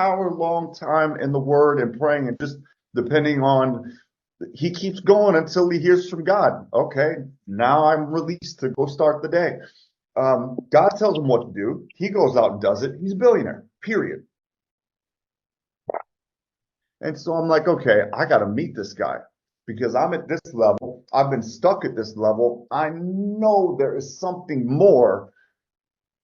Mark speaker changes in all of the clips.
Speaker 1: hour-long time in the Word and praying and just depending on, he keeps going until he hears from God. Okay, now I'm released to go start the day. God tells him what to do. He goes out and does it. He's a billionaire, period. And so I'm like, okay, I got to meet this guy because I'm at this level. I've been stuck at this level. I know there is something more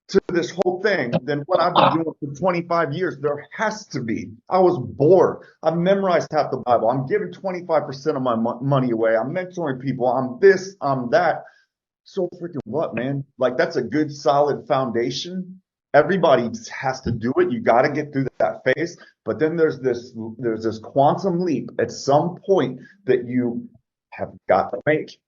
Speaker 1: to this whole thing than what I've been doing for 25 years. There has to be. I was bored. I memorized half the Bible. I'm giving 25% of my money away. I'm mentoring people. I'm this, I'm that. So freaking what, man? Like, that's a good, solid foundation. Everybody has to do it. You got to get through that phase. But then there's this quantum leap at some point that you have got to make.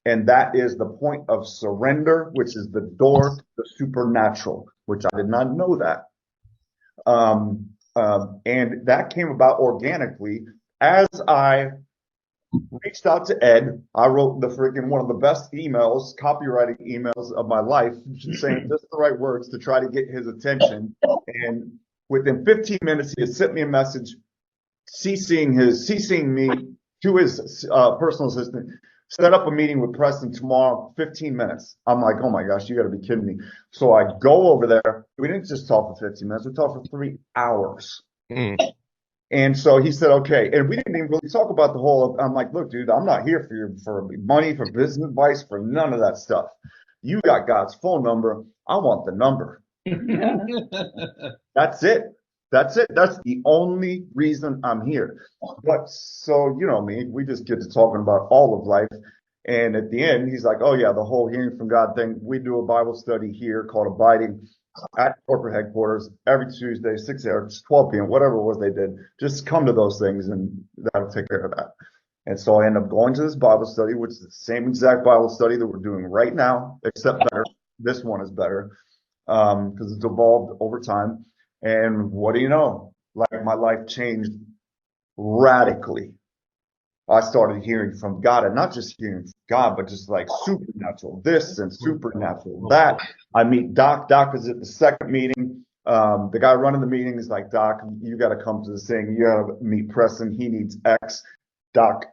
Speaker 1: And that is the point of surrender, which is the door to the supernatural, which I did not know that. And that came about organically as I reached out to Ed. I wrote the freaking one of the best emails, copywriting emails of my life, saying just the right words to try to get his attention. And within 15 minutes, he had sent me a message, CCing me to his personal assistant. Set up a meeting with Preston tomorrow, 15 minutes. I'm like, oh my gosh, you got to be kidding me. So I go over there. We didn't just talk for 15 minutes. We talked for 3 hours. And so he said, okay. And we didn't even really talk about the whole, I'm like, look, dude, I'm not here for money, for business advice, for none of that stuff. You got God's phone number. I want the number. That's it. That's it. That's the only reason I'm here. But so, you know me, we just get to talking about all of life. And at the end, he's like, oh yeah, the whole hearing from God thing. We do a Bible study here called Abiding at corporate headquarters every Tuesday, 6 a.m., 12 p.m., whatever it was they did. Just come to those things and that'll take care of that. And so I end up going to this Bible study, which is the same exact Bible study that we're doing right now, except better. This one is better because it's evolved over time. And what do you know? Like, my life changed radically. I started hearing from God, and not just hearing from God, but just like supernatural this and supernatural that. I meet Doc. Doc is at the second meeting. The guy running the meeting is like, Doc, you got to come to this thing. You got to meet Preston. He needs X. Doc,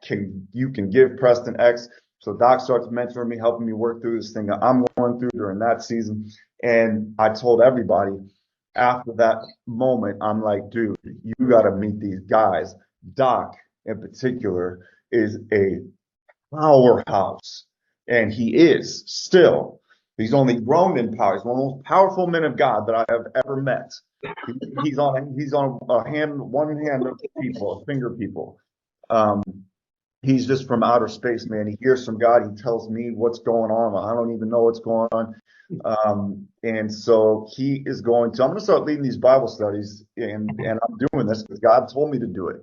Speaker 1: you can give Preston X. So Doc starts mentoring me, helping me work through this thing that I'm going through during that season. And I told everybody, after that moment, I'm like, dude, you got to meet these guys. Doc, in particular, is a powerhouse. And he is still. He's only grown in power. He's one of the most powerful men of God that I have ever met. He's on one hand of people, a finger people. He's just from outer space, man. He hears from God. He tells me what's going on. I don't even know what's going on. And so he is I'm going to start leading these Bible studies, and I'm doing this because God told me to do it.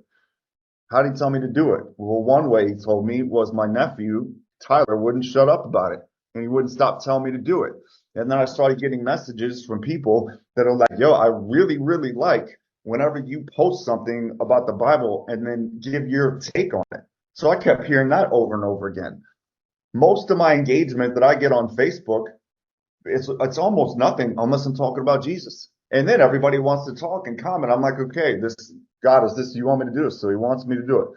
Speaker 1: How did he tell me to do it? Well, one way he told me was my nephew, Tyler, wouldn't shut up about it, and he wouldn't stop telling me to do it. And then I started getting messages from people that are like, yo, I really, really like whenever you post something about the Bible and then give your take on it. So I kept hearing that over and over again. Most of my engagement that I get on Facebook, it's almost nothing unless I'm talking about Jesus. And then everybody wants to talk and comment. I'm like, okay, God, is this, you want me to do this? So he wants me to do it.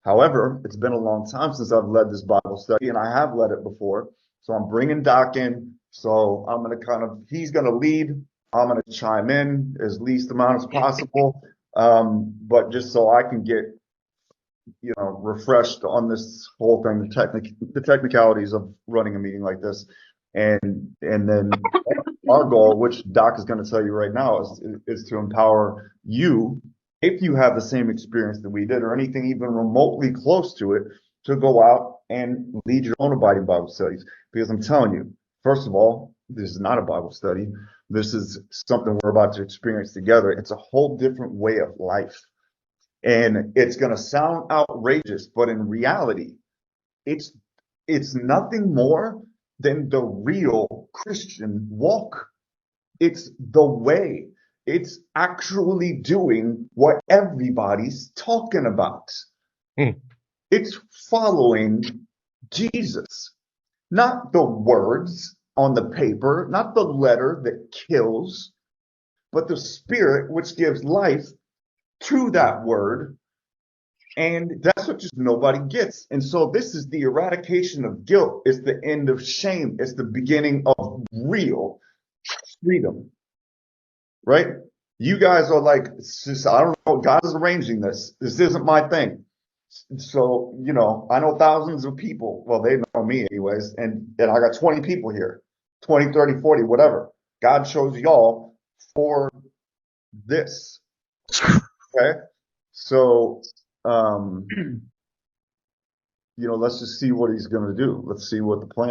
Speaker 1: However, it's been a long time since I've led this Bible study, and I have led it before. So I'm bringing Doc in. So I'm going to he's going to lead. I'm going to chime in as least amount as possible. But just so I can get, refreshed on this whole thing, the technicalities of running a meeting like this. And then our goal, which Doc is going to tell you right now, is to empower you, if you have the same experience that we did or anything even remotely close to it, to go out and lead your own Abiding Bible studies. Because I'm telling you, first of all, this is not a Bible study. This is something we're about to experience together. It's a whole different way of life. And it's going to sound outrageous, but in reality, it's nothing more than the real Christian walk. It's the way. It's actually doing what everybody's talking about. It's following Jesus, not the words on the paper, not the letter that kills, but the spirit which gives life to that word. And that's what just nobody gets. And so this is the eradication of guilt. It's the end of shame. It's the beginning of real freedom, right? You guys are like, it's just, I don't know, God is arranging this. This isn't my thing. So, I know thousands of people. Well, they know me anyways. And I got 20 people here, 20, 30, 40, whatever. God chose y'all for this. Okay. So, let's just see what he's going to do. Let's see what the plan is.